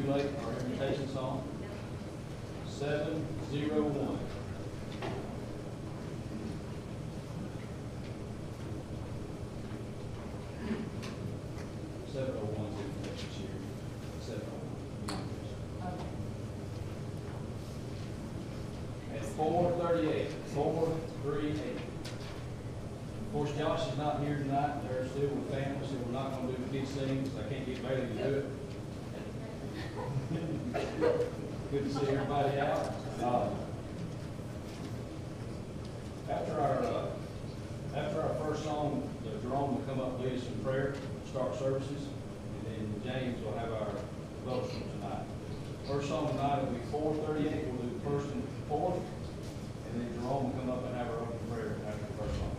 emulate our invitation song, 701. 701 is invitation cheer. 701. At 438. 438. Of course, Josh is not here tonight. They're still with family, so we're not going to do the kids sing because I can't get Bailey to do it. Good to see everybody out. After our first song, Jerome will come up and lead us in prayer, start services, and then James will have our devotional tonight. First song tonight will be 438. We'll do the first and fourth, and then Jerome will come up and have our opening prayer after the first song.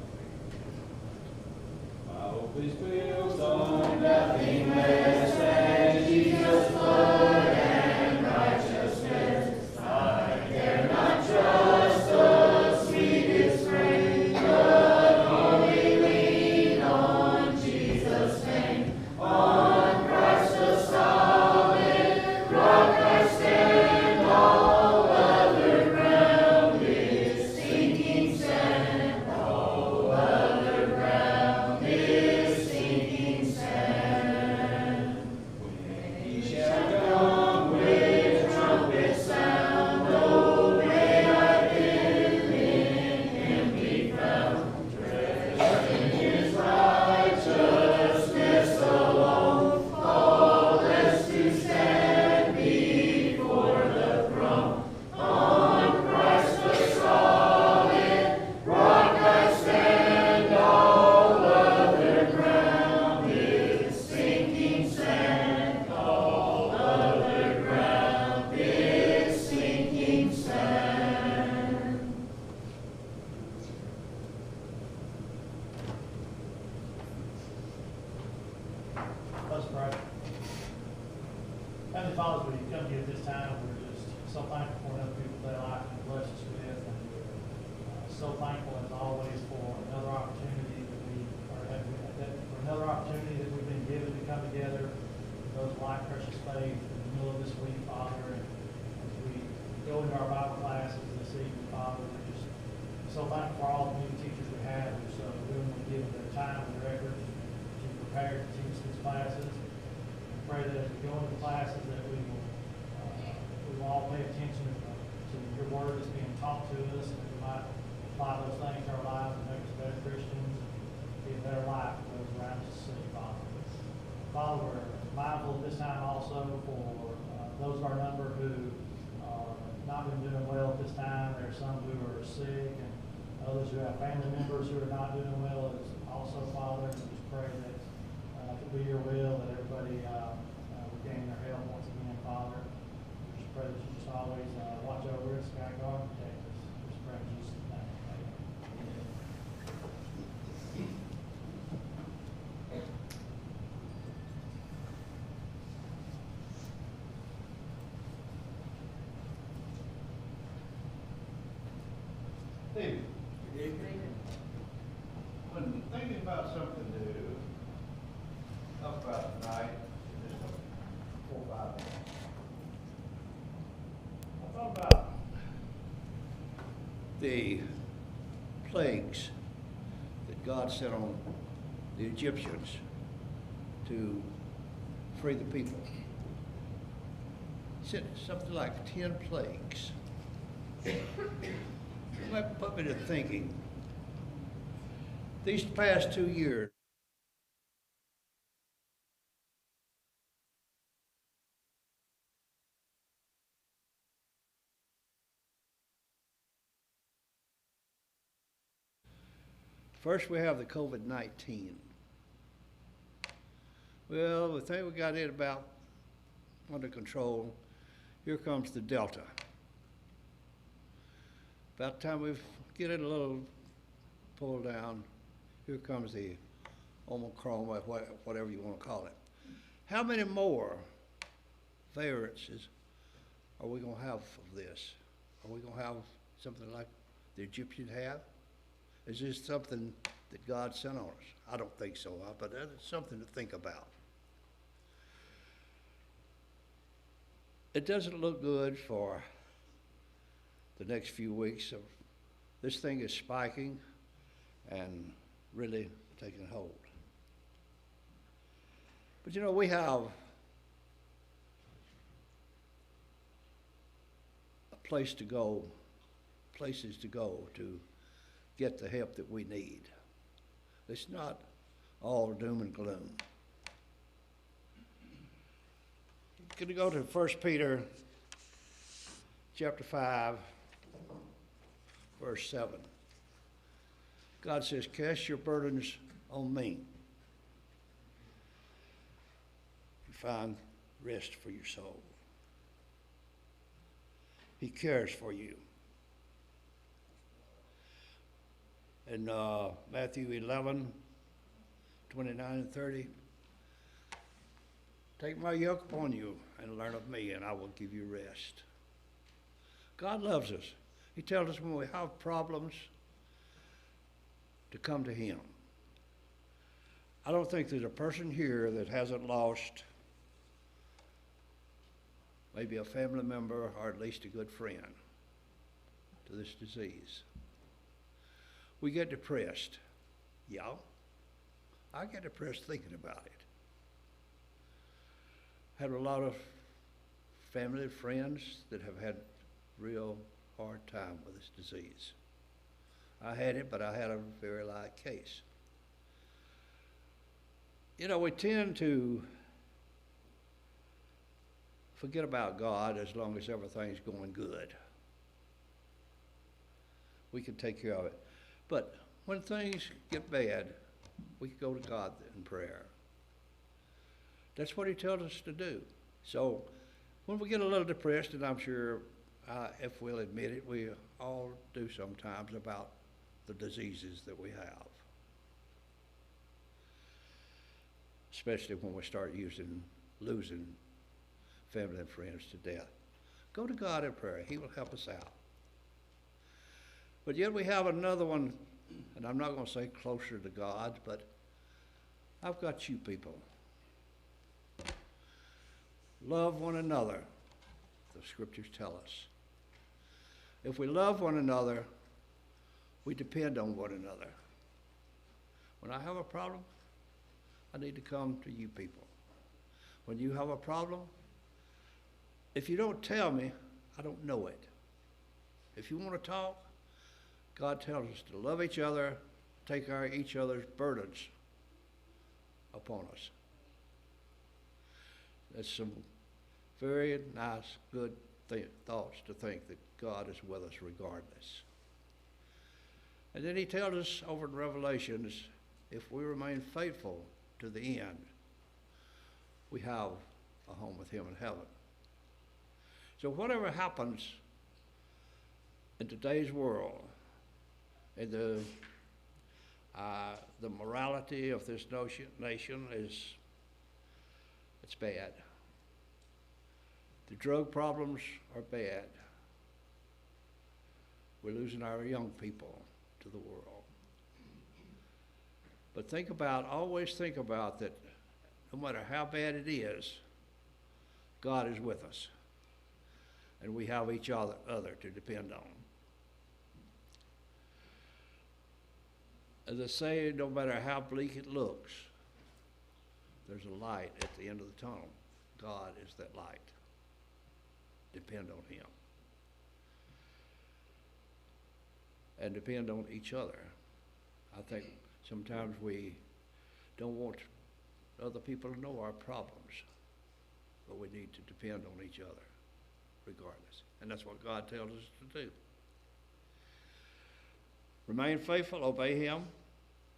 My hope is built on nothing less than Jesus' blood and righteousness. I dare not trust the sweetest frame, but only lean on Jesus' name. On Christ the solid rock I stand, all other ground is sinking sand. All other ground is sinking sand. When he shall come with trumpet sound, oh, may I then in him be found, dressed in his righteousness alone, faultless to stand before the throne. On Christ the solid rock I stand, all other ground is sinking sand. All other ground is sinking sand. Let's pray. Heavenly Father, as we come to you at this time, we're just so thankful for another beautiful day life and bless us with, and so thankful as always for another opportunity for another opportunity that we've been given to come together, those of like precious faith in the middle of this week, Father, and as we go into our Bible classes this evening, Father, we're just so thankful for all the new teachers we have who so willingly give their time and their effort to prepare to teach these classes. I pray that as we go into the classes that we will all pay attention to your word that's being taught to us, and that we might apply those things to our lives and make us better Christians, be a better life for those around us to see, Father. Father, we're mindful at this time also for those of our number who are not been doing well at this time. There are some who are sick, and others who have family members who are not doing well as also, Father. We just pray that if it be your will that everybody regain their health once again, Father. We just pray that you just always watch over us, guide, guard, and protect us. We just pray in Jesus' name. Amen. David, when thinking about something new, talk about tonight, just 4 or 5 minutes. I thought about the plagues that God sent on the Egyptians to free the people. He sent something like 10 plagues. That put me to thinking, these past 2 years, first we have the COVID-19. Well, we think we got it about under control. Here comes the Delta. About the time we get it a little pulled down, here comes the Omicron, whatever you want to call it. How many more variances are we going to have of this? Are we going to have something like the Egyptians have? Is this something that God sent on us? I don't think so, but that's something to think about. It doesn't look good for the next few weeks. This thing is spiking and really taking hold. But you know, we have a place to go, places to go to get the help that we need. It's not all doom and gloom. Going to go to 1 Peter chapter 5, verse 7. God says, cast your burdens on me. You find rest for your soul. He cares for you. In Matthew 11, 29 and 30, take my yoke upon you and learn of me, and I will give you rest. God loves us. He tells us when we have problems to come to him. I don't think there's a person here that hasn't lost maybe a family member or at least a good friend to this disease. We get depressed. Yeah, I get depressed thinking about it. Had a lot of family and friends that have had real hard time with this disease. I had it, but I had a very light case. You know, we tend to forget about God as long as everything's going good. We can take care of it. But when things get bad, we can go to God in prayer. That's what he tells us to do. So when we get a little depressed, and I'm sure if we'll admit it, we all do sometimes about the diseases that we have. Especially when we start losing family and friends to death. Go to God in prayer. He will help us out. But yet we have another one, and I'm not going to say closer to God, but I've got you people. Love one another, the scriptures tell us. If we love one another, we depend on one another. When I have a problem, I need to come to you people. When you have a problem, if you don't tell me, I don't know it. If you want to talk, God tells us to love each other, take each other's burdens upon us. That's some very nice, good thoughts to think that God is with us regardless. And then he tells us over in Revelations, if we remain faithful to the end, we have a home with him in heaven. So whatever happens in today's world, in the morality of this nation it's bad. The drug problems are bad. We're losing our young people to the world. But always think about that no matter how bad it is, God is with us. And we have each other to depend on. As I say, no matter how bleak it looks, there's a light at the end of the tunnel. God is that light. Depend on him. And depend on each other. I think sometimes we don't want other people to know our problems, but we need to depend on each other regardless. And that's what God tells us to do. Remain faithful, obey him,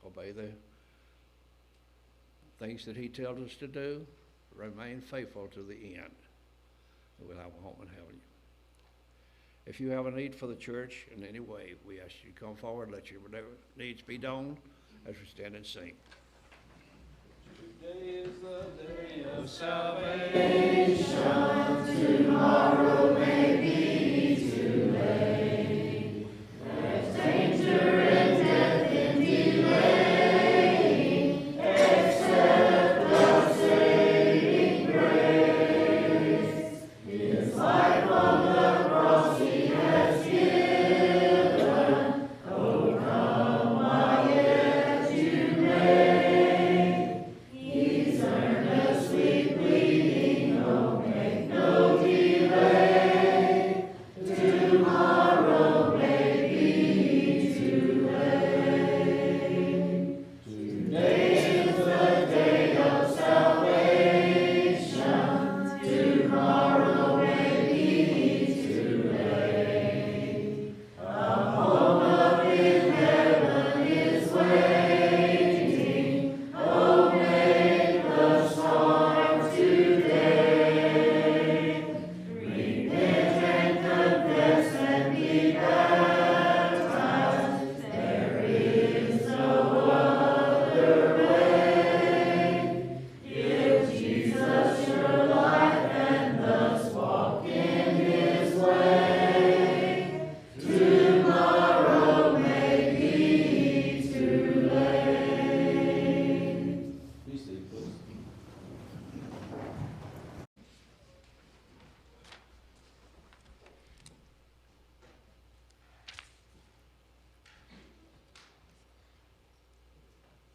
obey the things that he tells us to do, remain faithful to the end, and we'll have a home in heaven. If you have a need for the church in any way, we ask you to come forward, let your needs be known as we stand and sing. Today is the day of Salvation, tomorrow may be too late. There's danger and death in delay, except the saving grace is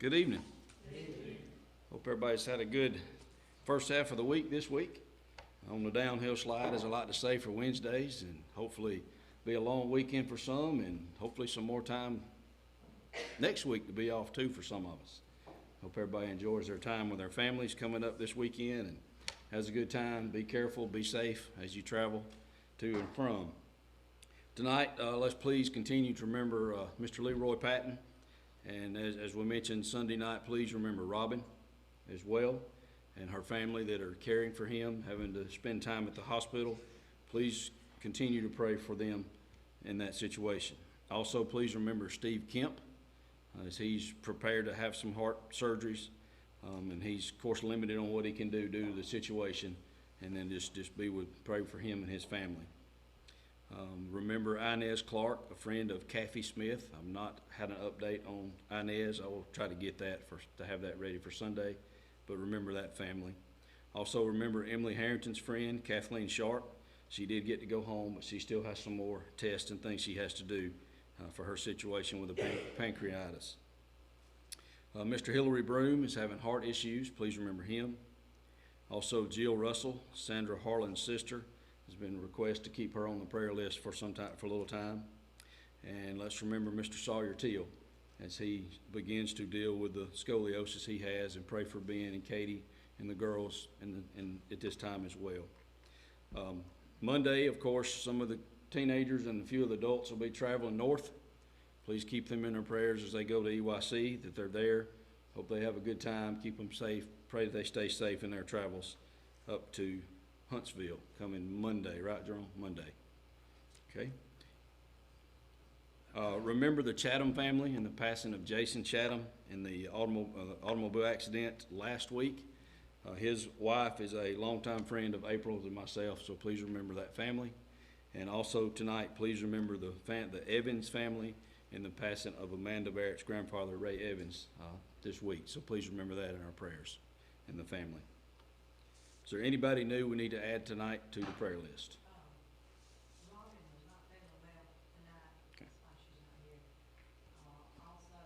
Good evening. Hope everybody's had a good first half of the week this week. On the downhill slide, as I like to say, for Wednesdays, and hopefully be a long weekend for some, and hopefully some more time next week to be off too for some of us. Hope everybody enjoys their time with their families coming up this weekend and has a good time. Be careful, be safe as you travel to and from. Tonight, let's please continue to remember Mr. Leroy Patton. And as we mentioned Sunday night, please remember Robin as well and her family that are caring for him, having to spend time at the hospital. Please continue to pray for them in that situation. Also, please remember Steve Kemp as he's prepared to have some heart surgeries. And he's, of course, limited on what he can do due to the situation. And then just pray for him and his family. Remember Inez Clark, a friend of Kathy Smith. I've not had an update on Inez. I will try to get that to have that ready for Sunday. But remember that family. Also remember Emily Harrington's friend, Kathleen Sharp. She did get to go home, but she still has some more tests and things she has to do for her situation with the pancreatitis. Mr. Hillary Broom is having heart issues. Please remember him. Also Jill Russell, Sandra Harlan's sister, has been requested to keep her on the prayer list for a little time. And let's remember Mr. Sawyer Teal as he begins to deal with the scoliosis he has, and pray for Ben and Katie and the girls and at this time as well. Monday, of course, some of the teenagers and a few of the adults will be traveling north. Please keep them in their prayers as they go to EYC, that they're there. Hope they have a good time. Keep them safe. Pray that they stay safe in their travels up to Huntsville coming Monday, right, Jerome? Monday. Okay. Remember the Chatham family and the passing of Jason Chatham in the automobile accident last week. His wife is a longtime friend of April's and myself, so please remember that family. And also tonight, please remember the Evans family and the passing of Amanda Barrett's grandfather, Ray Evans, this week. So please remember that in our prayers and the family. Is there anybody new we need to add tonight to the prayer list? Robin was not feeling well tonight. Okay. That's why she's not here. Also,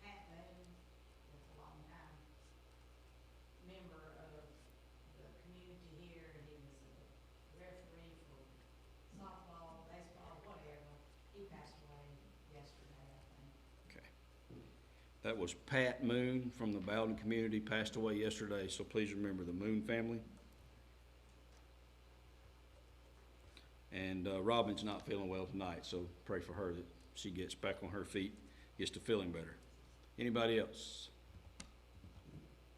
Pat Moon, that's a long time member of the community here, and he was a referee for softball, baseball, whatever. He passed away yesterday, I think. Okay. That was Pat Moon from the Bowden community, passed away yesterday, so please remember the Moon family. And Robin's not feeling well tonight, so pray for her that she gets back on her feet, gets to feeling better. Anybody else?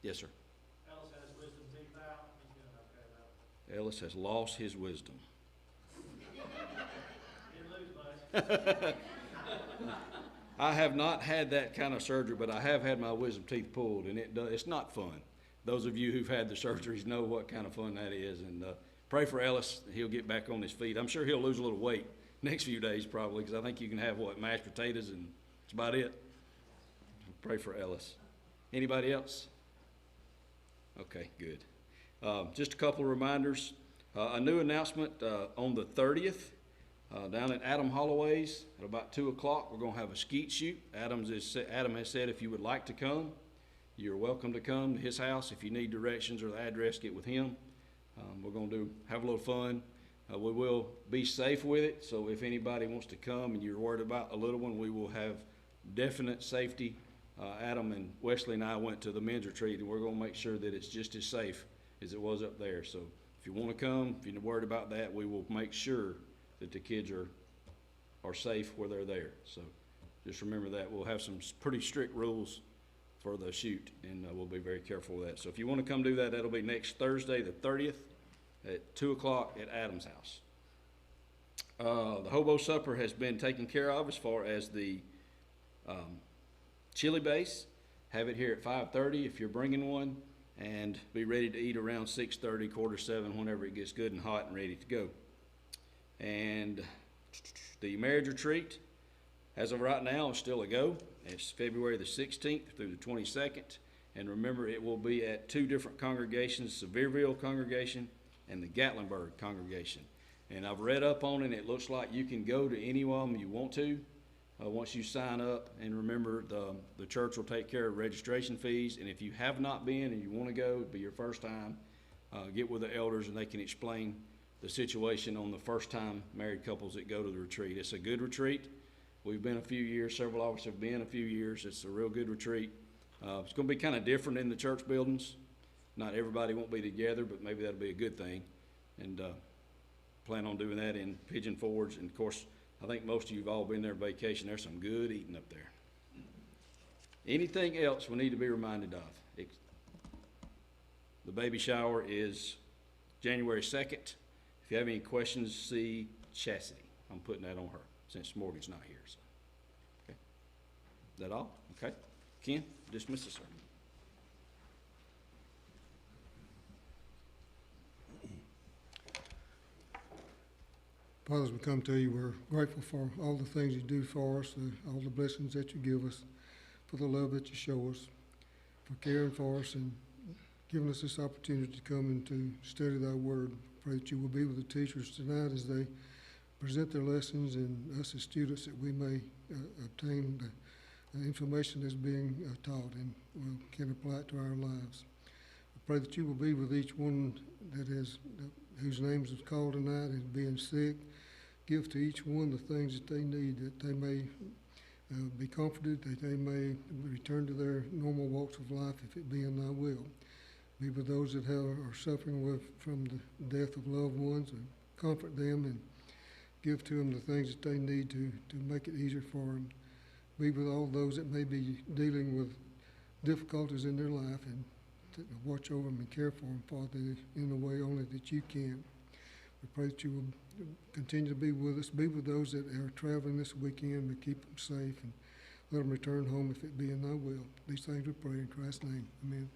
Yes, sir. Ellis has wisdom teeth out. He's doing okay though. Ellis has lost his wisdom. Didn't lose much. I have not had that kind of surgery, but I have had my wisdom teeth pulled, and it's not fun. Those of you who've had the surgeries know what kind of fun that is, and pray for Ellis. He'll get back on his feet. I'm sure he'll lose a little weight next few days probably, because I think you can have, mashed potatoes, and that's about it. Pray for Ellis. Anybody else? Okay, good. Just a couple of reminders. A new announcement on the 30th. Down at Adam Holloway's at about 2 o'clock, we're going to have a skeet shoot. Adam has said if you would like to come, you're welcome to come to his house. If you need directions or the address, get with him. We're going to have a little fun. We will be safe with it, so if anybody wants to come and you're worried about a little one, we will have definite safety. Adam and Wesley and I went to the men's retreat, and we're going to make sure that it's just as safe as it was up there. So if you want to come, if you're worried about that, we will make sure that the kids are safe where they're there. So just remember that. We'll have some pretty strict rules for the shoot, and we'll be very careful with that. So if you want to come do that, that'll be next Thursday, the 30th, at 2 o'clock at Adam's house. The Hobo Supper has been taken care of as far as the chili base. Have it here at 5:30 if you're bringing one, and be ready to eat around 6:30, 6:45, whenever it gets good and hot and ready to go. And the marriage retreat, as of right now, is still a go. It's February the 16th through the 22nd. And remember, it will be at two different congregations, the Sevierville congregation and the Gatlinburg congregation. And I've read up on it, and it looks like you can go to any one of them you want to. once you sign up. And remember, the church will take care of registration fees. And if you have not been and you want to go, it'll be your first time, get with the elders and they can explain the situation on the first time married couples that go to the retreat. It's a good retreat. We've been a few years, several of us have been a few years. It's a real good retreat. It's going to be kind of different in the church buildings. Not everybody won't be together, but maybe that'll be a good thing. And plan on doing that in Pigeon Forge. And of course, I think most of you have all been there vacation. There's some good eating up there. Anything else we need to be reminded of? The baby shower is January 2nd. If you have any questions, see Chastity. I'm putting that on her since Morgan's not here. So, okay. Is that all? Okay. Ken, dismiss us, sir. Father, as we come to you, we're grateful for all the things you do for us, all the blessings that you give us, for the love that you show us, for caring for us and giving us this opportunity to come and to study thy word. Pray that you will be with the teachers tonight as they present their lessons, and us as students, that we may obtain the information that's being taught and can apply it to our lives. I pray that you will be with each one that is whose names is called tonight and being sick. Give to each one the things that they need, that they may be comforted, that they may return to their normal walks of life if it be in thy will. Be with those that are suffering from the death of loved ones, and comfort them and give to them the things that they need to make it easier for them. Be with all those that may be dealing with difficulties in their life, and to watch over them and care for them, Father, in the way only that you can. We pray that you will continue to be with us. Be with those that are traveling this weekend, but keep them safe and let them return home if it be in thy will. These things we pray in Christ's name. Amen.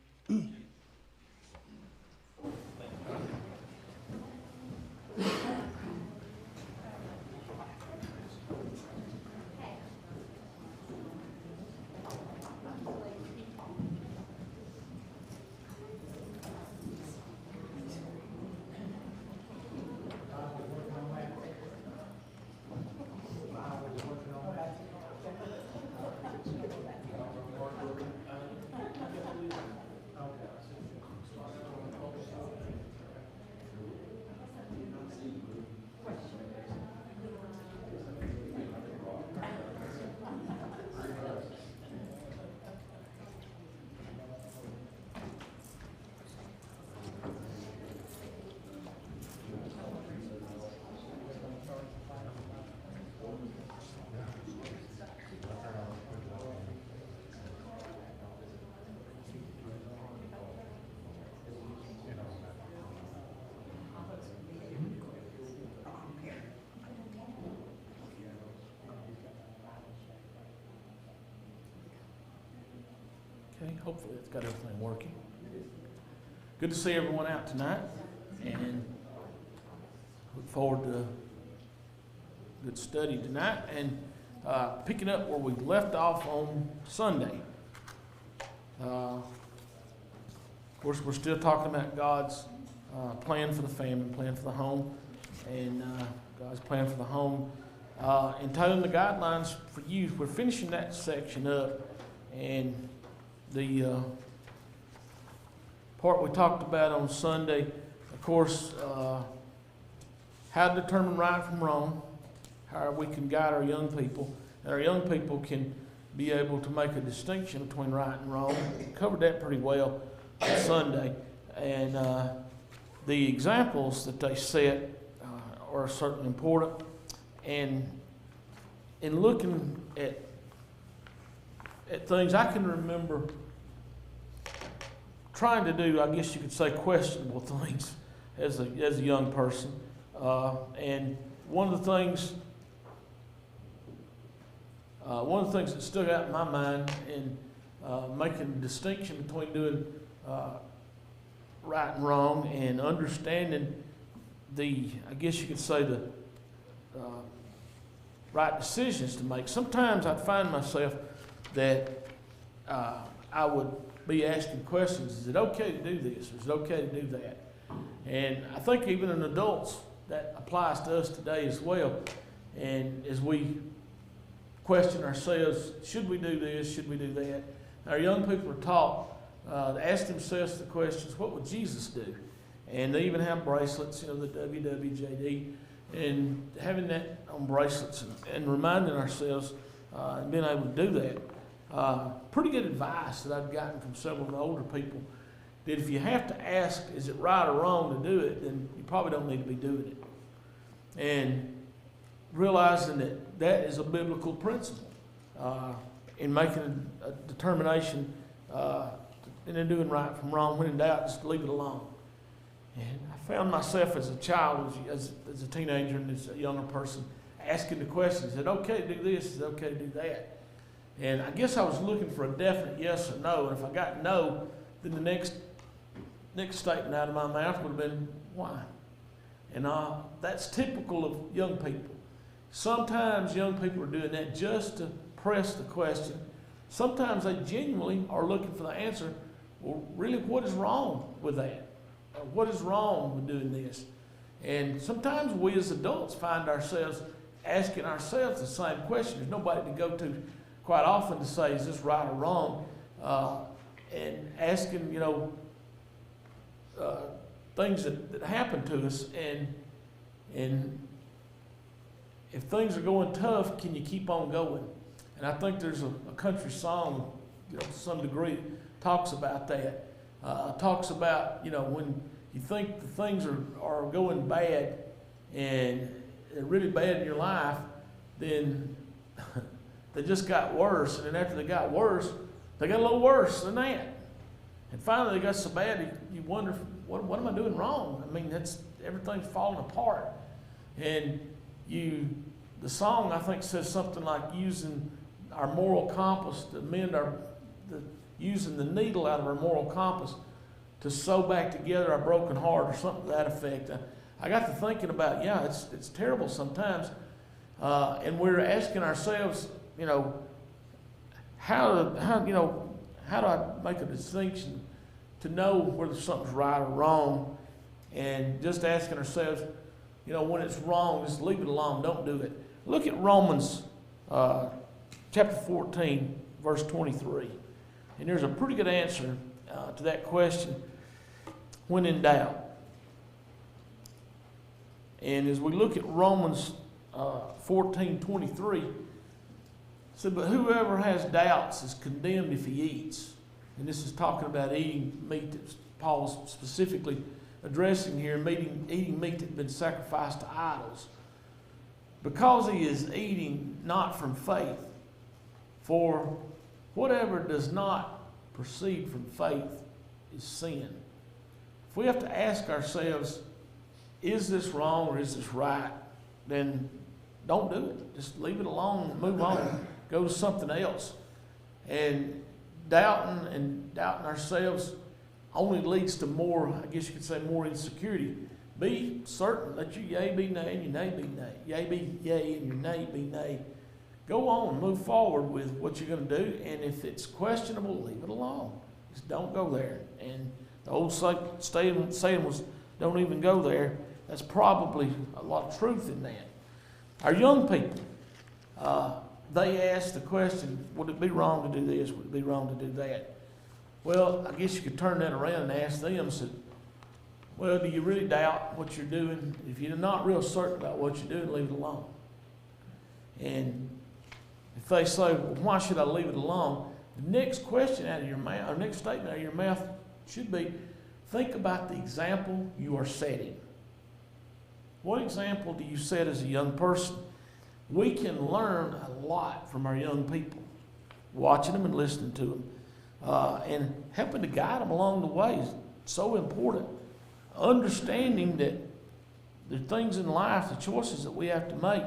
Okay, hopefully it's got everything working. Good to see everyone out tonight, and look forward to a good study tonight, and picking up where we left off on Sunday. Of course, we're still talking about God's plan for the family, plan for the home, and God's plan for the home. Entitling the guidelines for youth, we're finishing that section up, and the part we talked about on Sunday, of course, how to determine right from wrong, how we can guide our young people, and our young people can be able to make a distinction between right and wrong. We covered that pretty well on Sunday, and the examples that they set are certainly important. And in looking at things, I can remember trying to do, I guess you could say, questionable things as a young person. And one of the things that stuck out in my mind in making a distinction between doing right and wrong and understanding I guess you could say, the right decisions to make. Sometimes I'd find myself that I would be asking questions. Is it okay to do this? Or is it okay to do that? And I think even in adults, that applies to us today as well. And as we question ourselves, should we do this, should we do that? Our young people are taught to ask themselves the questions, what would Jesus do? And they even have bracelets, you know, the WWJD, and having that on bracelets and reminding ourselves and being able to do that. Pretty good advice that I've gotten from several of the older people, that if you have to ask, is it right or wrong to do it, then you probably don't need to be doing it. And realizing that that is a biblical principle in making a determination and in doing right from wrong. When in doubt, just leave it alone. And I found myself as a child, as a teenager and as a younger person, asking the questions. Is it okay to do this? Is it okay to do that? And I guess I was looking for a definite yes or no. And if I got no, then the next statement out of my mouth would have been, why? And that's typical of young people. Sometimes young people are doing that just to press the question. Sometimes they genuinely are looking for the answer. Well, really, what is wrong with that? Or what is wrong with doing this? And sometimes we as adults find ourselves asking ourselves the same question. There's nobody to go to quite often to say, is this right or wrong? And asking, you know, things that happen to us. And if things are going tough, can you keep on going? And I think there's a country song, you know, to some degree, talks about that. Talks about, you know, when you think the things are going bad and they're really bad in your life, then they just got worse. And then after they got worse, they got a little worse than that. And finally they got so bad you wonder, what am I doing wrong? I mean, everything's falling apart. And the song, I think, says something like using our moral compass to mend using the needle out of our moral compass to sew back together our broken heart, or something to that effect. I got to thinking about, yeah, it's terrible sometimes. And we're asking ourselves, you know, how do I make a distinction to know whether something's right or wrong? And just asking ourselves, you know, when it's wrong, just leave it alone. Don't do it. Look at Romans chapter 14, verse 23. And there's a pretty good answer to that question, when in doubt. And as we look at Romans 14:23, it said, but whoever has doubts is condemned if he eats. And this is talking about eating meat that Paul's specifically addressing here, eating meat that had been sacrificed to idols. Because he is eating not from faith. For whatever does not proceed from faith is sin. If we have to ask ourselves, is this wrong or is this right? Then don't do it. Just leave it alone and move on. Go to something else. And doubting ourselves only leads to more, I guess you could say, more insecurity. Be certain. Let your yea be nay and your nay be nay. Yea be yea and your nay be nay. Go on, move forward with what you're going to do. And if it's questionable, leave it alone. Just don't go there. And the old saying was, don't even go there. That's probably a lot of truth in that. Our young people, they ask the question, would it be wrong to do this? Would it be wrong to do that? Well, I guess you could turn that around and ask them, said, well, do you really doubt what you're doing? If you're not real certain about what you're doing, leave it alone. And if they say, well, why should I leave it alone? The next question out of your mouth, or next statement out of your mouth should be, think about the example you are setting. What example do you set as a young person? We can learn a lot from our young people, watching them and listening to them, and helping to guide them along the way is so important. Understanding that there are things in life, the choices that we have to make,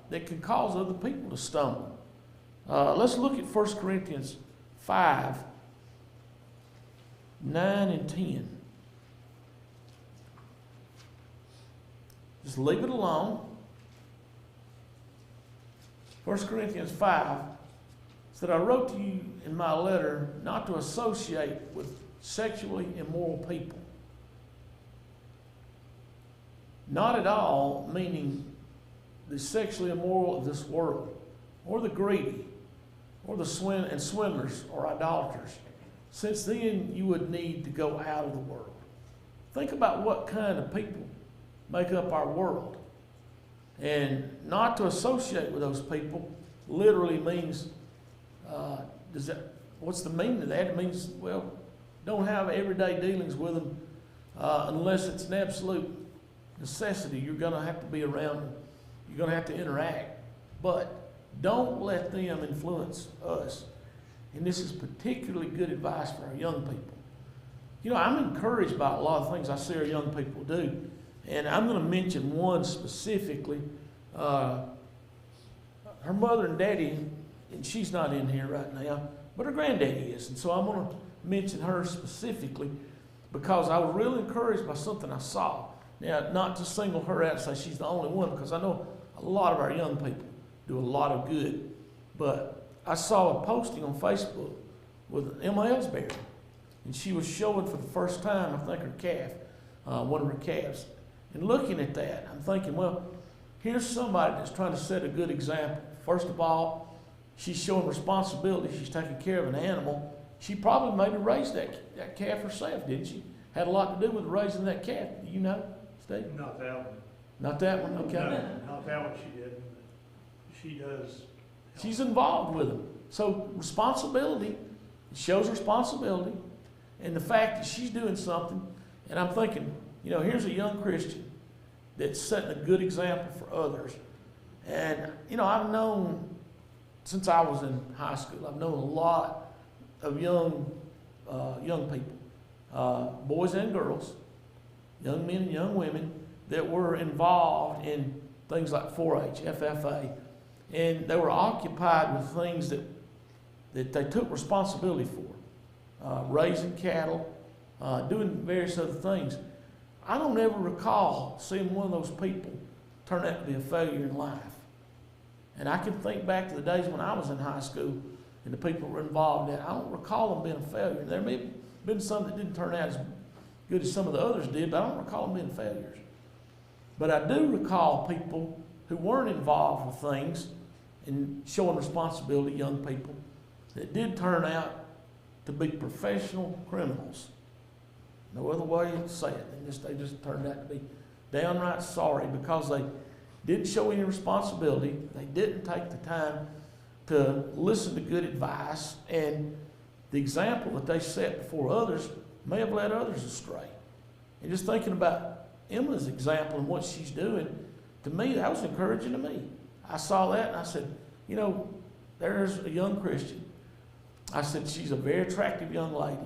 that can cause other people to stumble. Let's look at 1 Corinthians 5, 9 and 10. Just leave it alone. 1 Corinthians 5 said, I wrote to you in my letter not to associate with sexually immoral people. Not at all, meaning the sexually immoral of this world. or the greedy, or the swindlers or idolaters, since then you would need to go out of the world. Think about what kind of people make up our world. And not to associate with those people literally means, what's the meaning of that? It means, well, don't have everyday dealings with them unless it's an absolute necessity. You're going to have to be around them. You're going to have to interact. But don't let them influence us. And this is particularly good advice for our young people. You know, I'm encouraged by a lot of things I see our young people do. And I'm going to mention one specifically. Her mother and daddy, and she's not in here right now, but her granddaddy is. And so I'm going to mention her specifically because I was really encouraged by something I saw. Now, not to single her out and say she's the only one, because I know a lot of our young people do a lot of good. But I saw a posting on Facebook with Emma Ellsbury, and she was showing for the first time, I think, her calf, one of her calves. And looking at that, I'm thinking, well, here's somebody that's trying to set a good example. First of all, she's showing responsibility. She's taking care of an animal. She probably maybe raised that calf herself, didn't she? Had a lot to do with raising that calf. Do you know, Steve? Not that one. Not that one? Okay. No, not that one she did. She does. She's involved with them. So responsibility, it shows responsibility. And the fact that she's doing something, and I'm thinking, you know, here's a young Christian that's setting a good example for others. And, you know, I've known, since I was in high school, I've known a lot of young people, boys and girls, young men and young women, that were involved in things like 4-H, FFA, and they were occupied with things that they took responsibility for, raising cattle, doing various other things. I don't ever recall seeing one of those people turn out to be a failure in life. And I can think back to the days when I was in high school and the people who were involved in that. I don't recall them being a failure. There may have been some that didn't turn out as good as some of the others did, but I don't recall them being failures. But I do recall people who weren't involved with things and showing responsibility, young people, that did turn out to be professional criminals. No other way to say it. They just turned out to be downright sorry because they didn't show any responsibility. They didn't take the time to listen to good advice, and the example that they set before others may have led others astray. And just thinking about Emma's example and what she's doing, to me, that was encouraging to me. I saw that and I said, you know, there's a young Christian. I said, she's a very attractive young lady.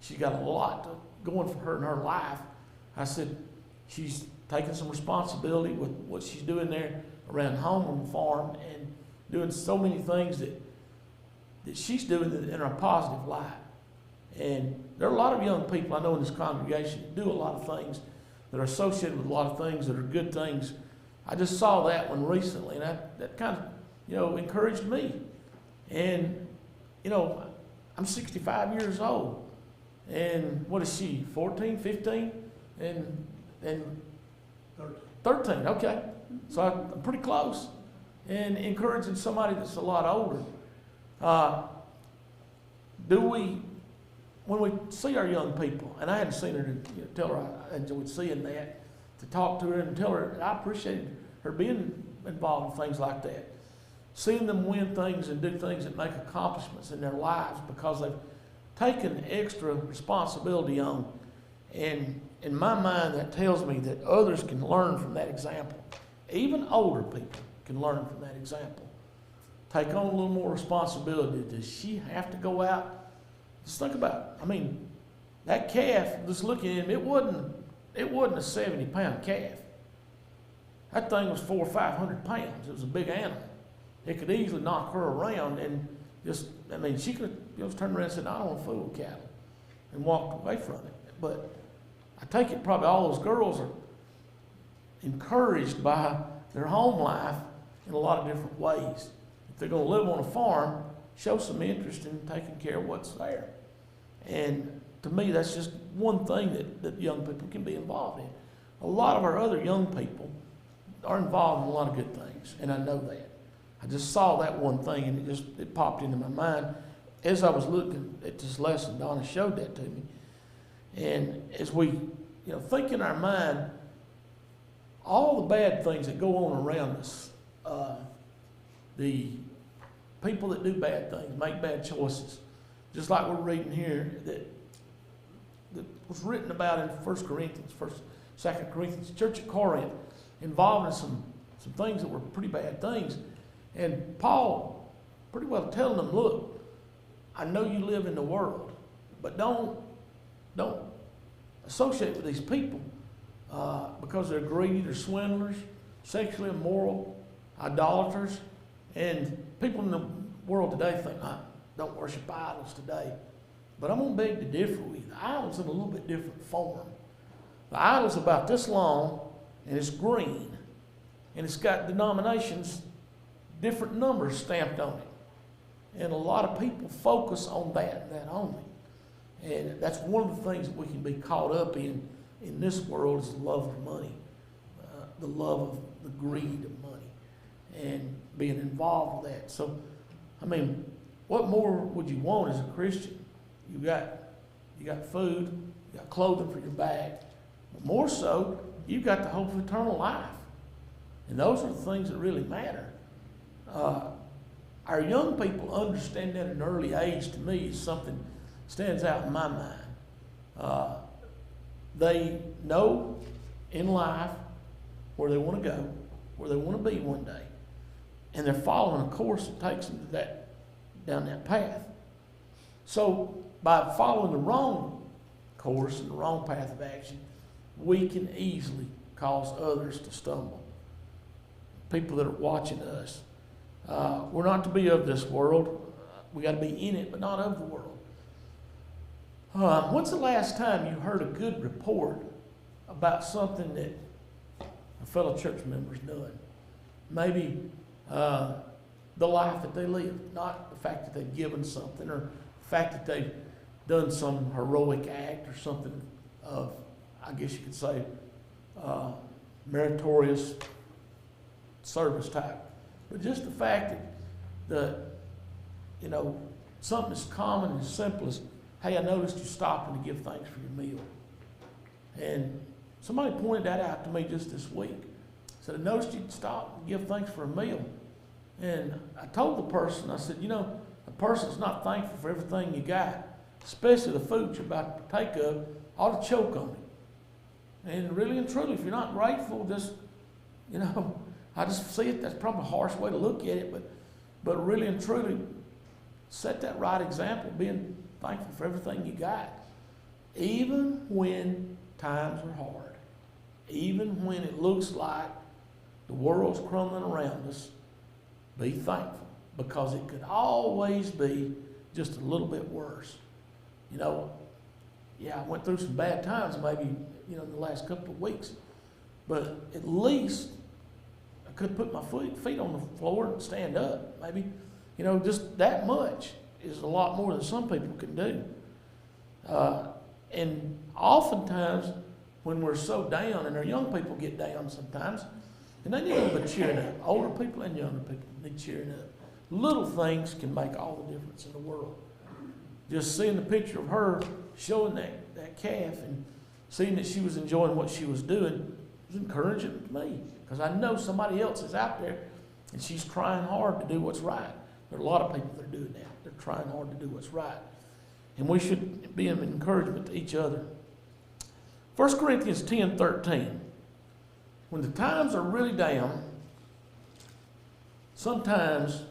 She's got a lot going for her in her life. I said, she's taking some responsibility with what she's doing there around home on the farm and doing so many things that she's doing in a positive light. And there are a lot of young people I know in this congregation that do a lot of things that are associated with a lot of things that are good things. I just saw that one recently, and that kind of, you know, encouraged me. And, you know, I'm 65 years old. And what is she, 14, 15? And 13, okay. So I'm pretty close. And encouraging somebody that's a lot older. When we see our young people, and I hadn't seen her to tell her I enjoyed seeing that, to talk to her and tell her I appreciated her being involved in things like that. Seeing them win things and do things that make accomplishments in their lives because they've taken extra responsibility on. And in my mind, that tells me that others can learn from that example. Even older people can learn from that example. Take on a little more responsibility. Does she have to go out? Just think about it. I mean, that calf, just looking at him, it wasn't a 70-pound calf. That thing was 400 or 500 pounds. It was a big animal. It could easily knock her around and she could have just turned around and said, I don't want to fool with cattle, and walked away from it. But I take it probably all those girls are encouraged by their home life in a lot of different ways. If they're going to live on a farm, show some interest in taking care of what's there. And to me, that's just one thing that young people can be involved in. A lot of our other young people are involved in a lot of good things, and I know that. I just saw that one thing, and it popped into my mind as I was looking at this lesson. Donna showed that to me. And as we think in our mind, all the bad things that go on around us, the people that do bad things, make bad choices, just like we're reading here that was written about in 1 Corinthians, 2 Corinthians, church at Corinth, involving some things that were pretty bad things. And Paul pretty well telling them, look, I know you live in the world, but don't associate with these people because they're greedy, they're swindlers, sexually immoral, idolaters. And people in the world today think, don't worship idols today. But I'm going to beg to differ with you. The idol's in a little bit different form. The idol's about this long, and it's green. And it's got denominations, different numbers stamped on it. And a lot of people focus on that and that only. And that's one of the things that we can be caught up in this world is the love of money, the love of the greed of money, and being involved with that. So, I mean, what more would you want as a Christian? You got food, you got clothing for your back, but more so, you've got the hope of eternal life. And those are the things that really matter. Our young people understand that at an early age. To me, is something stands out in my mind. They know in life where they want to go, where they want to be one day, and they're following a course that takes them to down that path. So by following the wrong course and the wrong path of action, we can easily cause others to stumble. People that are watching us. We're not to be of this world. We got to be in it, but not of the world. When's the last time you heard a good report about something that a fellow church member's done? Maybe the life that they live, not the fact that they've given something or the fact that they've done some heroic act or something of, I guess you could say, meritorious service type. But just the fact that something as common and as simple as, hey, I noticed you stopping to give thanks for your meal. And somebody pointed that out to me just this week. Said, I noticed you stop and give thanks for a meal. And I told the person, I said, a person's not thankful for everything you got, especially the food you're about to partake of, ought to choke on it. And really and truly, if you're not grateful, just, I just see it, that's probably a harsh way to look at it, but really and truly, set that right example, being thankful for everything you got. Even when times are hard, even when it looks like the world's crumbling around us, be thankful, because it could always be just a little bit worse. I went through some bad times maybe, in the last couple of weeks, but at least I could put my feet on the floor and stand up. Maybe, just that much is a lot more than some people can do. And oftentimes, when we're so down, and our young people get down sometimes, and they need a little bit cheering up. Older people and younger people need cheering up. Little things can make all the difference in the world. Just seeing the picture of her showing that calf and seeing that she was enjoying what she was doing was encouraging to me, because I know somebody else is out there and she's trying hard to do what's right. There are a lot of people that are doing that. They're trying hard to do what's right. And we should be an encouragement to each other. 1 Corinthians 10:13. When the times are really down, sometimes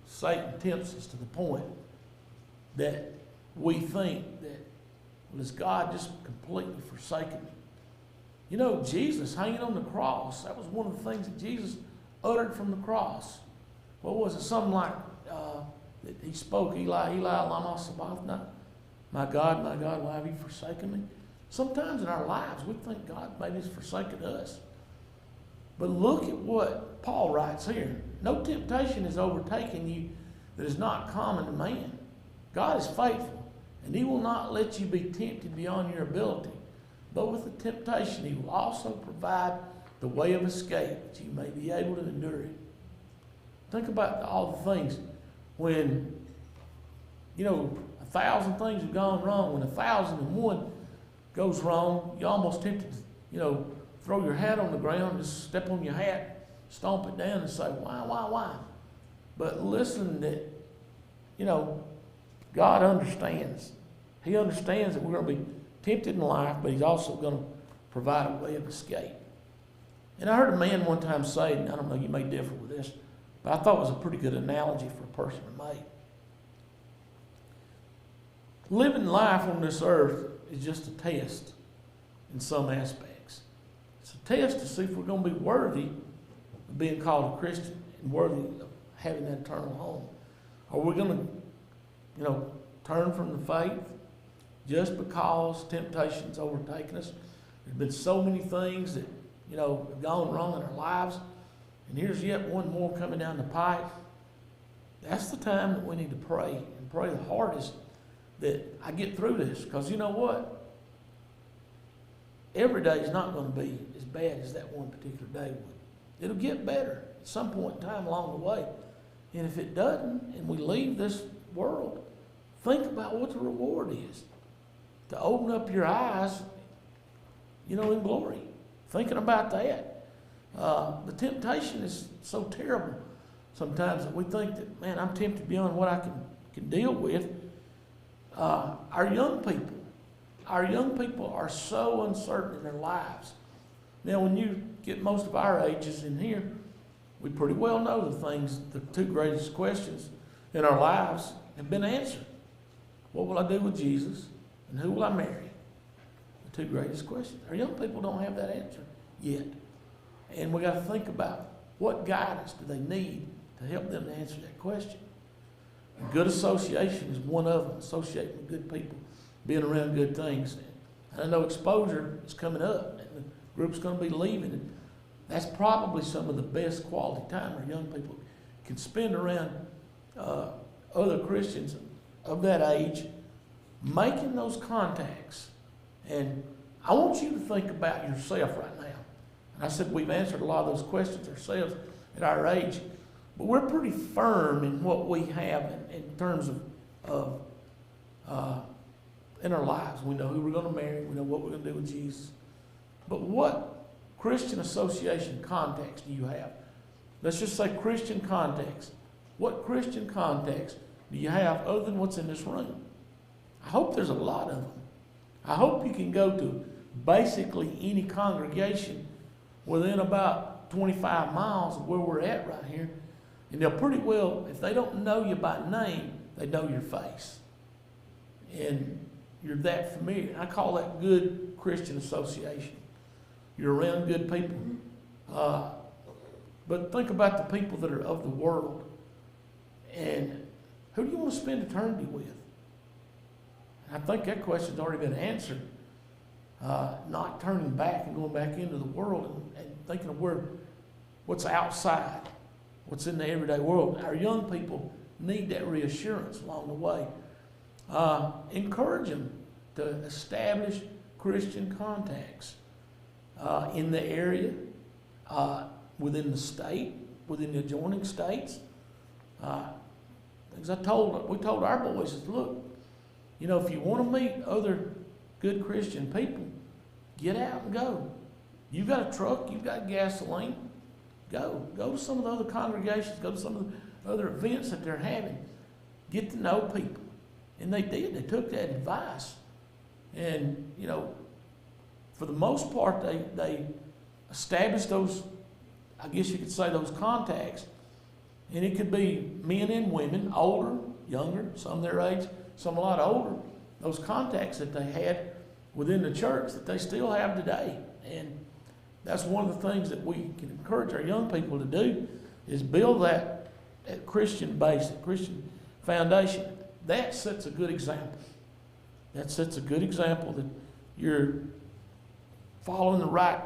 Satan tempts us to the point that we think that, well, is God just completely forsaken me? Jesus hanging on the cross, that was one of the things that Jesus uttered from the cross. What was it? Something like that he spoke, Eli, Eli, lama sabachthani? My God, why have you forsaken me? Sometimes in our lives, we think God maybe has forsaken us. But look at what Paul writes here. No temptation is overtaken you that is not common to man. God is faithful, and he will not let you be tempted beyond your ability. But with the temptation, he will also provide the way of escape that you may be able to endure it. Think about all the things when, 1,000 things have gone wrong. When 1,001 goes wrong, you're almost tempted to, throw your hat on the ground, just step on your hat, stomp it down and say, why? But listen that, God understands. He understands that we're going to be tempted in life, but He's also going to provide a way of escape. And I heard a man one time say, and I don't know, you may differ with this, but I thought it was a pretty good analogy for a person to make. Living life on this earth is just a test in some aspects. It's a test to see if we're going to be worthy of being called a Christian and worthy of having that eternal home. Are we going to, turn from the faith just because temptation's overtaken us? There's been so many things that, have gone wrong in our lives, and here's yet one more coming down the pipe. That's the time that we need to pray, and pray the hardest that I get through this. Because you know what? Every day is not going to be as bad as that one particular day would. It'll get better at some point in time along the way. And if it doesn't, and we leave this world, think about what the reward is. To open up your eyes, in glory. Thinking about that. The temptation is so terrible sometimes that we think that, man, I'm tempted beyond what I can deal with. Our young people are so uncertain in their lives. Now, when you get most of our ages in here, we pretty well know the two greatest questions in our lives have been answered. What will I do with Jesus? And who will I marry? The two greatest questions. Our young people don't have that answer yet. And we got to think about what guidance do they need to help them to answer that question. And good association is one of them. Associating with good people, being around good things. And I know exposure is coming up, and the group's going to be leaving. And that's probably some of the best quality time our young people can spend around other Christians of that age, making those contacts. And I want you to think about yourself right now. And I said we've answered a lot of those questions ourselves at our age, but we're pretty firm in what we have in terms of in our lives. We know who we're going to marry. We know what we're going to do with Jesus. But what Christian association contacts do you have? Let's just say Christian contacts. What Christian contacts do you have other than what's in this room? I hope there's a lot of them. I hope you can go to basically any congregation within about 25 miles of where we're at right here, and they'll pretty well, if they don't know you by name, they know your face. And you're that familiar. I call that good Christian association. You're around good people. But think about the people that are of the world. And who do you want to spend eternity with? I think that question's already been answered. Not turning back and going back into the world and thinking of what's outside, what's in the everyday world. Our young people need that reassurance along the way. Encourage them to establish Christian contacts in the area, within the state, within the adjoining states. Things we told our boys is, look, if you want to meet other good Christian people, get out and go. You've got a truck, you've got gasoline, go. Go to some of the other congregations, go to some of the other events that they're having. Get to know people. And they did. They took that advice. And, for the most part, they established those, I guess you could say, those contacts. And it could be men and women, older, younger, some their age, some a lot older. Those contacts that they had within the church that they still have today. And that's one of the things that we can encourage our young people to do, is build that Christian base, that Christian foundation. That sets a good example. That sets a good example that you're following the right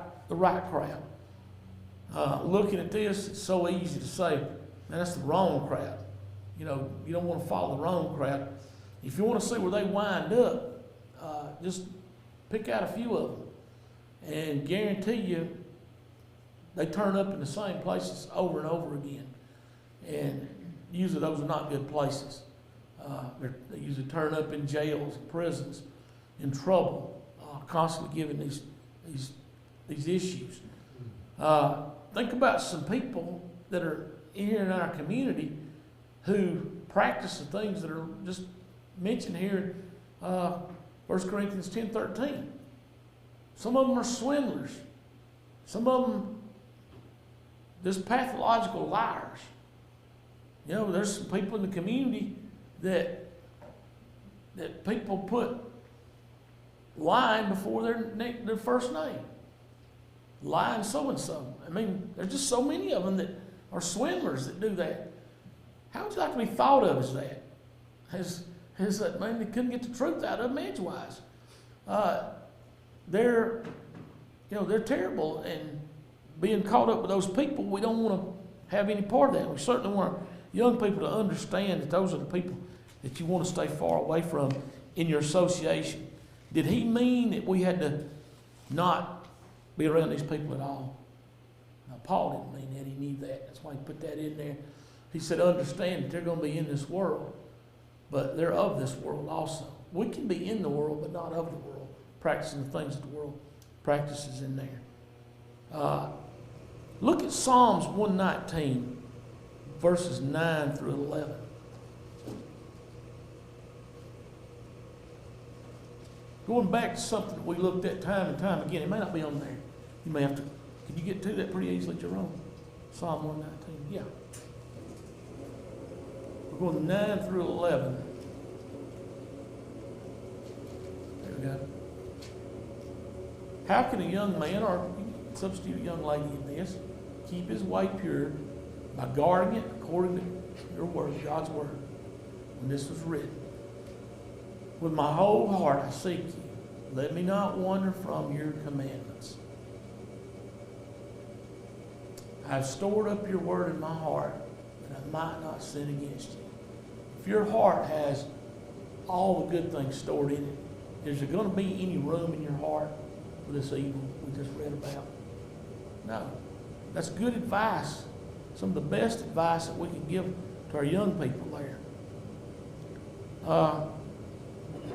crowd. Looking at this, it's so easy to say, man, that's the wrong crowd. You don't want to follow the wrong crowd. If you want to see where they wind up, just pick out a few of them. And guarantee you, they turn up in the same places over and over again. And usually those are not good places. They usually turn up in jails, prisons, in trouble, constantly giving these issues. Think about some people that are here in our community who practice the things that are just mentioned here in 1 Corinthians 10:13. Some of them are swindlers. Some of them just pathological liars. You know, there's some people in the community that people put lying before their first name. Lying so-and-so. I mean, there's just so many of them that are swindlers that do that. How would you like to be thought of as that? As that, man, they couldn't get the truth out of them edgewise. They're terrible, and being caught up with those people, we don't want to have any part of that. We certainly want young people to understand that those are the people that you want to stay far away from in your association. Did he mean that we had to not be around these people at all? Now, Paul didn't mean that. He knew that. That's why he put that in there. He said, understand that they're going to be in this world, but they're of this world also. We can be in the world, but not of the world, practicing the things that the world practices in there. Look at Psalms 119, verses 9 through 11. Going back to something that we looked at time and time again. It may not be on there. You may have to. Can you get to that pretty easily, Jerome? Psalm 119. Yeah. We're going 9 through 11. There we go. How can a young man, or substitute a young lady in this, keep his way pure by guarding it according to your word, God's word? When this was written, with my whole heart I seek you. Let me not wander from your commandments. I have stored up your word in my heart, that I might not sin against you. If your heart has all the good things stored in it, is there going to be any room in your heart for this evil we just read about? No. That's good advice. Some of the best advice that we can give to our young people there.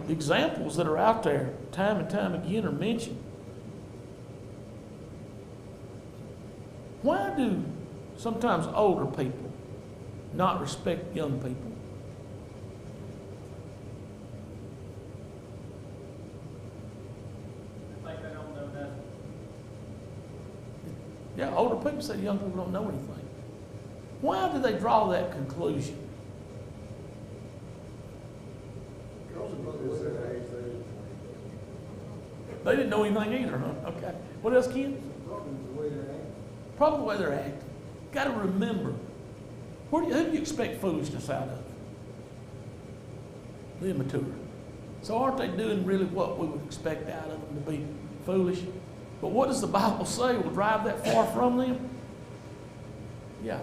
Examples that are out there time and time again are mentioned. Why do sometimes older people not respect young people? I think they don't know nothing. Yeah, older people say young people don't know anything. Why do they draw that conclusion? They didn't know anything either, huh? Okay. What else, Ken? Probably the way they're acting. Got to remember, who do you expect foolishness out of? The immature. So aren't they doing really what we would expect out of them, to be foolish? But what does the Bible say will drive that far from them? Yeah,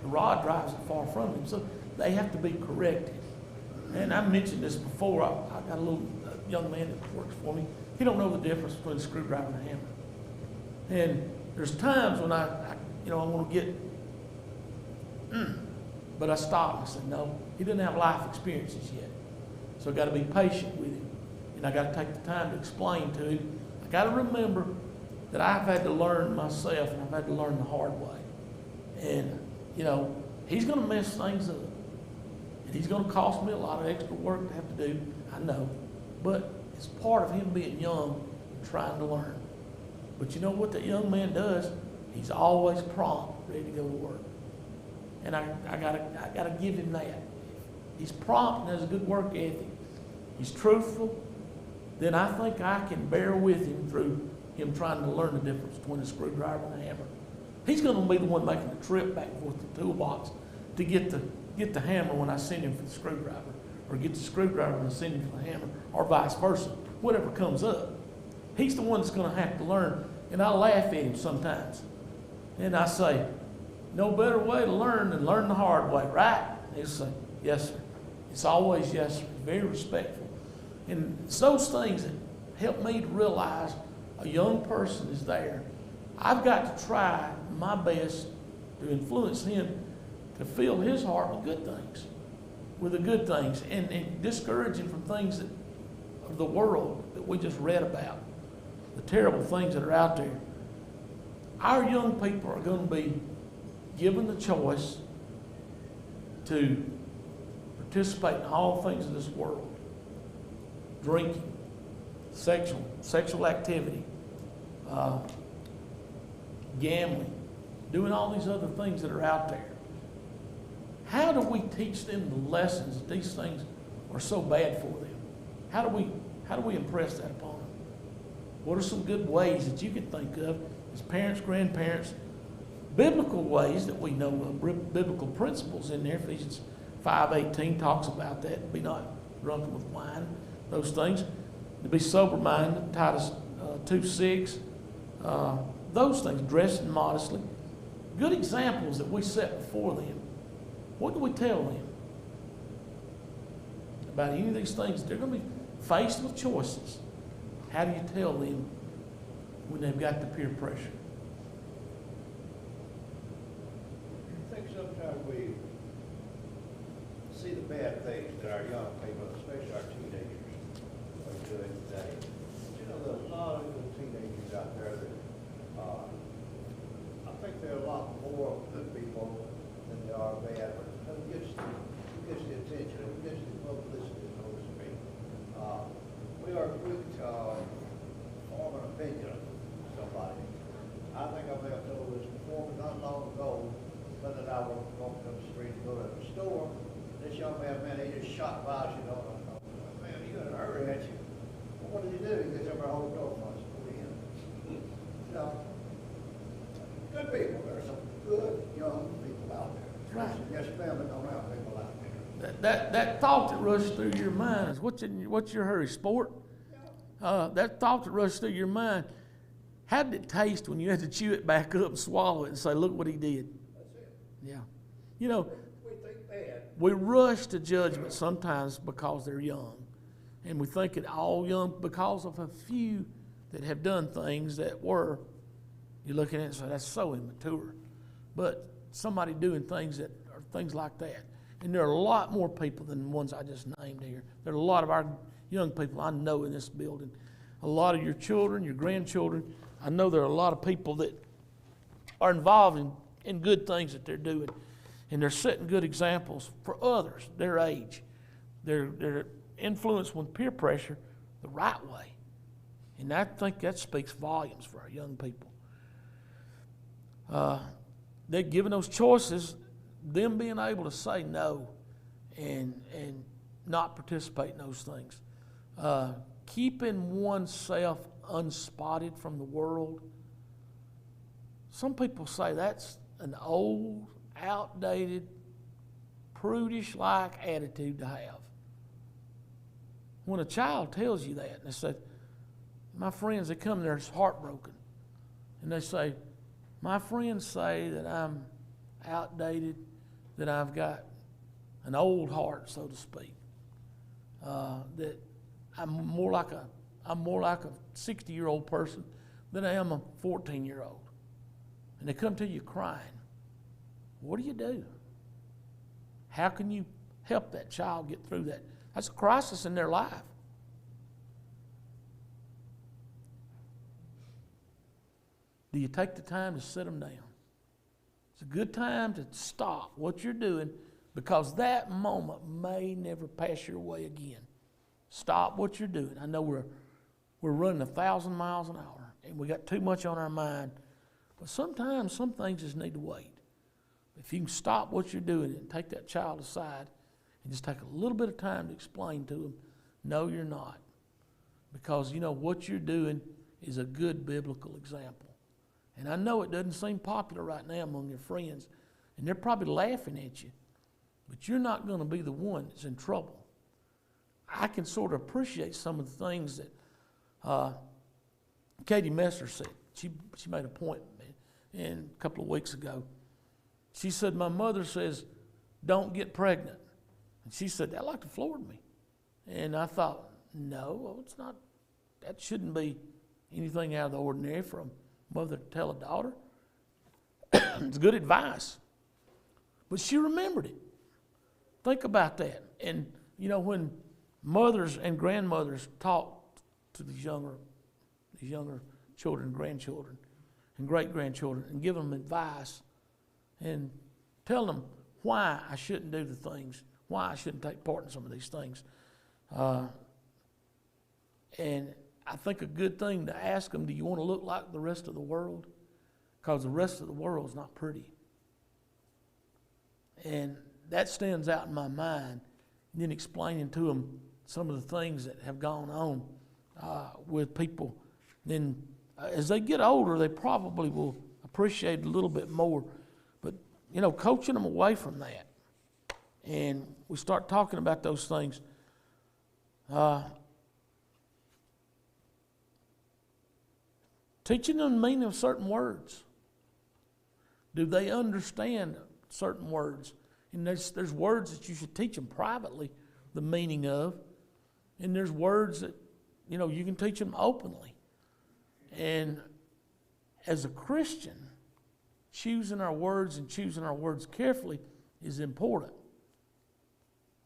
the rod drives it far from them. So they have to be corrected. And I mentioned this before. I got a little young man that works for me. He don't know the difference between a screwdriver and a hammer. And there's times when I want to get, but I stop and say, no, he doesn't have life experiences yet. So I got to be patient with him. And I got to take the time to explain to him. I got to remember that I've had to learn myself, and I've had to learn the hard way. And, he's going to mess things up. And he's going to cost me a lot of extra work to have to do, I know. But it's part of him being young and trying to learn. But you know what that young man does? He's always prompt, ready to go to work. And I gotta give him that. He's prompt and has a good work ethic. He's truthful. Then I think I can bear with him through him trying to learn the difference between a screwdriver and a hammer. He's going to be the one making the trip back and forth to the toolbox to get the hammer when I send him for the screwdriver, or get the screwdriver when I send him for the hammer, or vice versa. Whatever comes up. He's the one that's going to have to learn. And I laugh at him sometimes. And I say, no better way to learn than learn the hard way, right? And he'll say, yes, sir. It's always yes, sir. Very respectful. And it's those things that help me to realize a young person is there. I've got to try my best to influence him to fill his heart with good things, and discourage him from things that of the world that we just read about, the terrible things that are out there. Our young people are going to be given the choice to participate in all things of this world. Drinking, sexual activity, gambling, doing all these other things that are out there. How do we teach them the lessons that these things are so bad for them? How do we impress that upon them? What are some good ways that you can think of as parents, grandparents, biblical ways that we know of, biblical principles in there? Ephesians 5:18 talks about that. Be not drunken with wine, those things. To be sober-minded, Titus 2:6. Those things, dressing modestly. Good examples that we set before them. What do we tell them about any of these things? They're going to be faced with choices. How do you tell them when they've got the peer pressure? I think sometimes we see the bad things that our young people, especially our teenagers, are doing today. You know, there's a lot of good teenagers out there that I think there are a lot more good people than there are bad, but who gets the attention, who gets the publicity, so to speak. We are quick to form an opinion of somebody. I think I may have told this before, but not long ago, Linda and I were walking up the street to go to the store. This young man, he just shot by us, you know. And I thought, man, you got a hurry, ain't you? Well, what did he do? He gets over our whole door for us, put in. You know, good people. There are some good young people out there. Right. Yes, ma'am, but don't have people out there. That thought that rushed through your mind is, what's your hurry, sport? That thought that rushed through your mind, how did it taste when you had to chew it back up and swallow it and say, look what he did? That's it. Yeah. You know, We think bad. we rush to judgment sometimes because they're young. And we think it all young because of a few that have done things that were, you look at it and say, that's so immature. But somebody doing things that are things like that. And there are a lot more people than the ones I just named here. There are a lot of our young people I know in this building. A lot of your children, your grandchildren. I know there are a lot of people that are involved in good things that they're doing. And they're setting good examples for others, their age. They're influenced with peer pressure the right way. And I think that speaks volumes for our young people. They're given those choices, them being able to say no and not participate in those things. Keeping oneself unspotted from the world. Some people say that's an old, outdated, prudish-like attitude to have. When a child tells you that, and they say, my friends, they come there heartbroken, and they say, my friends say that I'm outdated, that I've got an old heart, so to speak, that I'm more like a 60-year-old person than I am a 14-year-old. And they come to you crying. What do you do? How can you help that child get through that? That's a crisis in their life. Do you take the time to sit them down? It's a good time to stop what you're doing, because that moment may never pass your way again. Stop what you're doing. I know we're running 1,000 miles an hour, and we got too much on our mind, but sometimes some things just need to wait. If you can stop what you're doing and take that child aside and just take a little bit of time to explain to them, no, you're not. Because, you know, what you're doing is a good biblical example. And I know it doesn't seem popular right now among your friends, and they're probably laughing at you, but you're not going to be the one that's in trouble. I can sort of appreciate some of the things that Katie Messer said. She made a point a couple of weeks ago. She said, my mother says, don't get pregnant. And she said, that like to floored me. And I thought, no, it's not. That shouldn't be anything out of the ordinary for a mother to tell a daughter. It's good advice. But she remembered it. Think about that. And, when mothers and grandmothers talk to these younger children, grandchildren, and great-grandchildren, and give them advice and tell them why I shouldn't do the things, why I shouldn't take part in some of these things. And I think a good thing to ask them, do you want to look like the rest of the world? Because the rest of the world is not pretty. And that stands out in my mind. And then explaining to them some of the things that have gone on with people. Then as they get older, they probably will appreciate it a little bit more. But, coaching them away from that. And we start talking about those things. Teaching them the meaning of certain words. Do they understand certain words? And there's words that you should teach them privately the meaning of. And there's words that, you can teach them openly. And as a Christian, choosing our words and choosing our words carefully is important.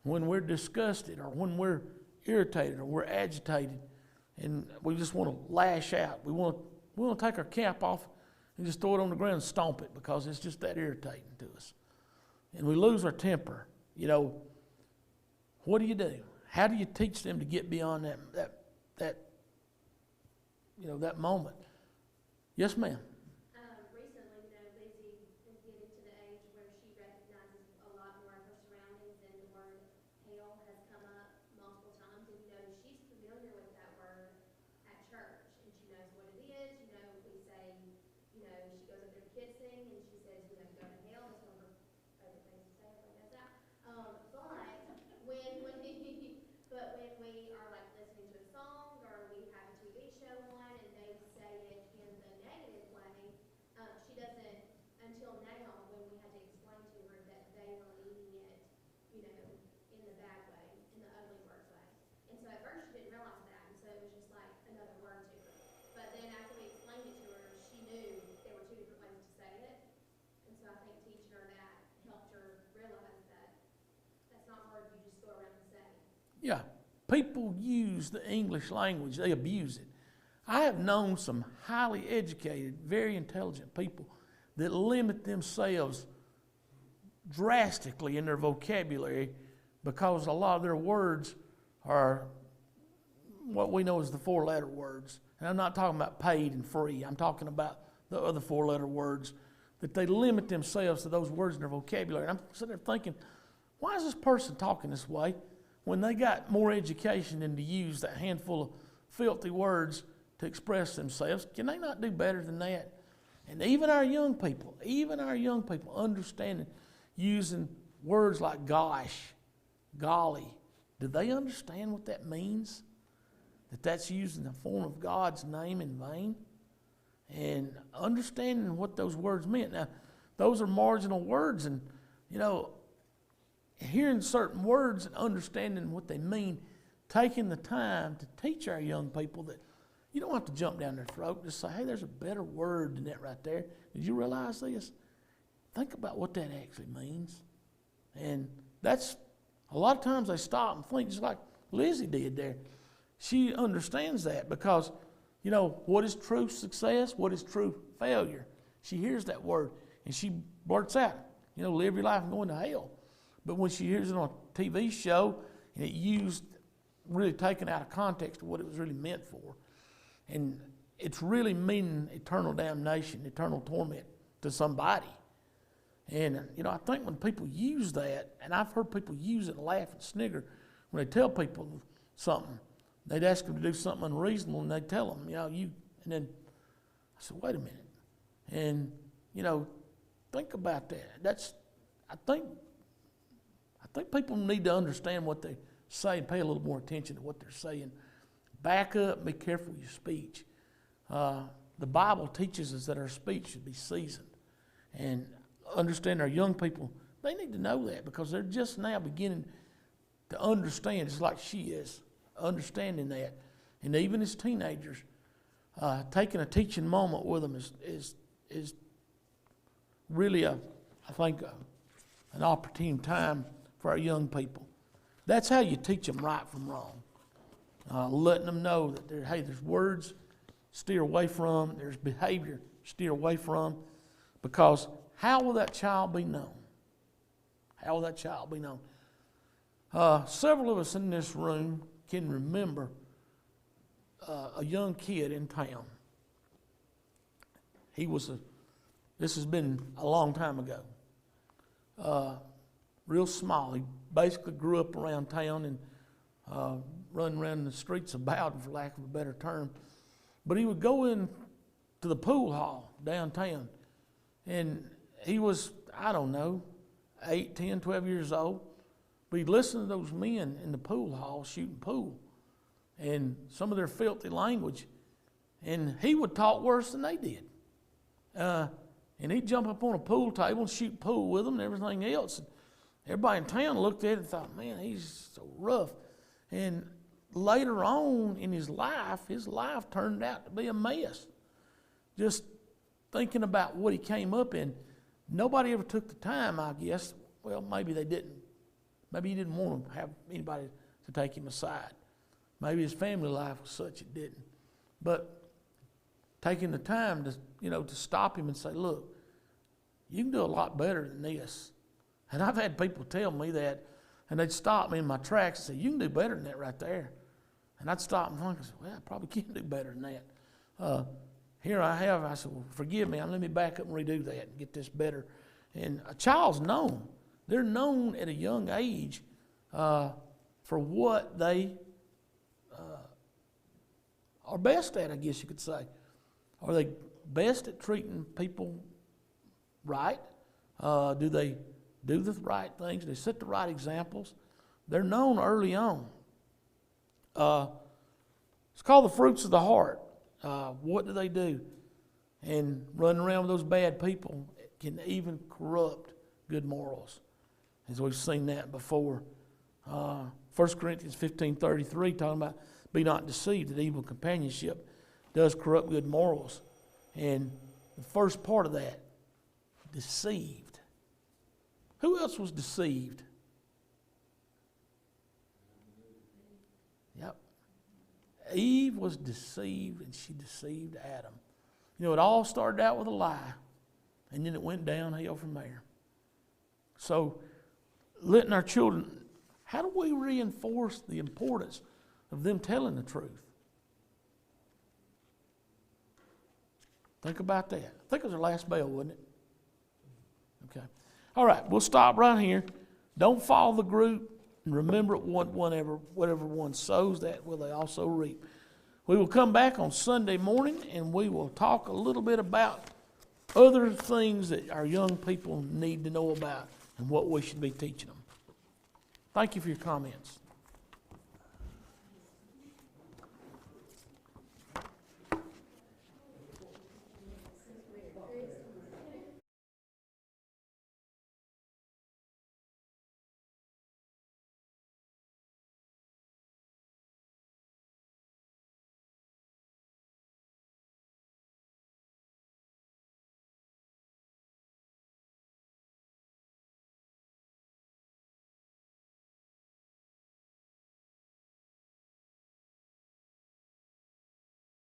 When we're disgusted or when we're irritated or we're agitated and we just want to lash out, we want to take our cap off and just throw it on the ground and stomp it because it's just that irritating to us. And we lose our temper. What do? How do you teach them to get beyond that moment? Yes, ma'am. Recently, Lizzie is getting to the age where she recognizes a lot more of her surroundings, and the word hell has come up multiple times. And she's familiar with that word at church, and she knows what it is. We say, she goes up there to kids sing, and she says, we have to go to hell. That's one of her favorite things to say. Everybody knows that. But when we are like listening to a song or we have a TV show on and they say it in the negative way, she doesn't, until now, when we had to explain to her that they were meaning it, in the bad way, in the ugly word way. And so at first she didn't realize that, and so it was just like another word to her. But then after we explained it to her, she knew there were two different ways to say it. And so I think teaching her that helped her realize that that's not a word you just go around and say. Yeah. People use the English language. They abuse it. I have known some highly educated, very intelligent people that limit themselves drastically in their vocabulary because a lot of their words are what we know as the four-letter words. And I'm not talking about paid and free. I'm talking about the other four-letter words, that they limit themselves to those words in their vocabulary. And I'm sitting there thinking, why is this person talking this way when they got more education than to use that handful of filthy words to express themselves? Can they not do better than that? And even our young people understanding using words like gosh, golly, do they understand what that means? That that's using the form of God's name in vain? And understanding what those words meant. Now, those are marginal words, and, hearing certain words and understanding what they mean, taking the time to teach our young people that you don't have to jump down their throat and just say, hey, there's a better word than that right there. Did you realize this? Think about what that actually means. And that's, a lot of times they stop and think, just like Lizzie did there. She understands that because, what is true success? What is true failure? She hears that word and she blurts out, live your life and go into hell. But when she hears it on a TV show and it used, really taken out of context of what it was really meant for, and it's really meaning eternal damnation, eternal torment to somebody. And, I think when people use that, and I've heard people use it and laugh and snigger when they tell people something, they'd ask them to do something unreasonable and they'd tell them, and then I said, wait a minute. And, think about that. I think people need to understand what they say and pay a little more attention to what they're saying. Back up and be careful with your speech. The Bible teaches us that our speech should be seasoned. And understand our young people, they need to know that because they're just now beginning to understand, just like she is, understanding that. And even as teenagers, taking a teaching moment with them is really, I think, an opportune time for our young people. That's how you teach them right from wrong. Letting them know that there's words, steer away from, there's behavior, steer away from, because how will that child be known? How will that child be known? Several of us in this room can remember a young kid in town. This has been a long time ago. Real small. He basically grew up around town and running around the streets of Bowden, for lack of a better term. But he would go in to the pool hall downtown, and he was, I don't know, 8, 10, 12 years old. But he'd listen to those men in the pool hall shooting pool and some of their filthy language, and he would talk worse than they did. And he'd jump up on a pool table and shoot pool with them and everything else. Everybody in town looked at it and thought, man, he's so rough. And later on in his life turned out to be a mess. Just thinking about what he came up in, nobody ever took the time, I guess. Well, maybe they didn't. Maybe he didn't want to have anybody to take him aside. Maybe his family life was such it didn't. But taking the time to stop him and say, look, you can do a lot better than this. And I've had people tell me that, and they'd stop me in my tracks and say, you can do better than that right there. And I'd stop and think, well, I probably can do better than that. Here I said, well, forgive me, let me back up and redo that and get this better. And a child's known. They're known at a young age for what they are best at, I guess you could say. Are they best at treating people right? Do they do the right things? Do they set the right examples? They're known early on. It's called the fruits of the heart. What do they do? And running around with those bad people can even corrupt good morals, as we've seen that before. 1 Corinthians 15:33 talking about be not deceived that evil companionship does corrupt good morals. And the first part of that, deceived. Who else was deceived? Yep. Eve was deceived, and she deceived Adam. You know, it all started out with a lie, and then it went downhill from there. So, letting our children, how do we reinforce the importance of them telling the truth? Think about that. I think it was our last bell, wasn't it? Okay. All right, we'll stop right here. Don't follow the group, and remember, whatever one sows, that will they also reap. We will come back on Sunday morning, and we will talk a little bit about other things that our young people need to know about and what we should be teaching them. Thank you for your comments.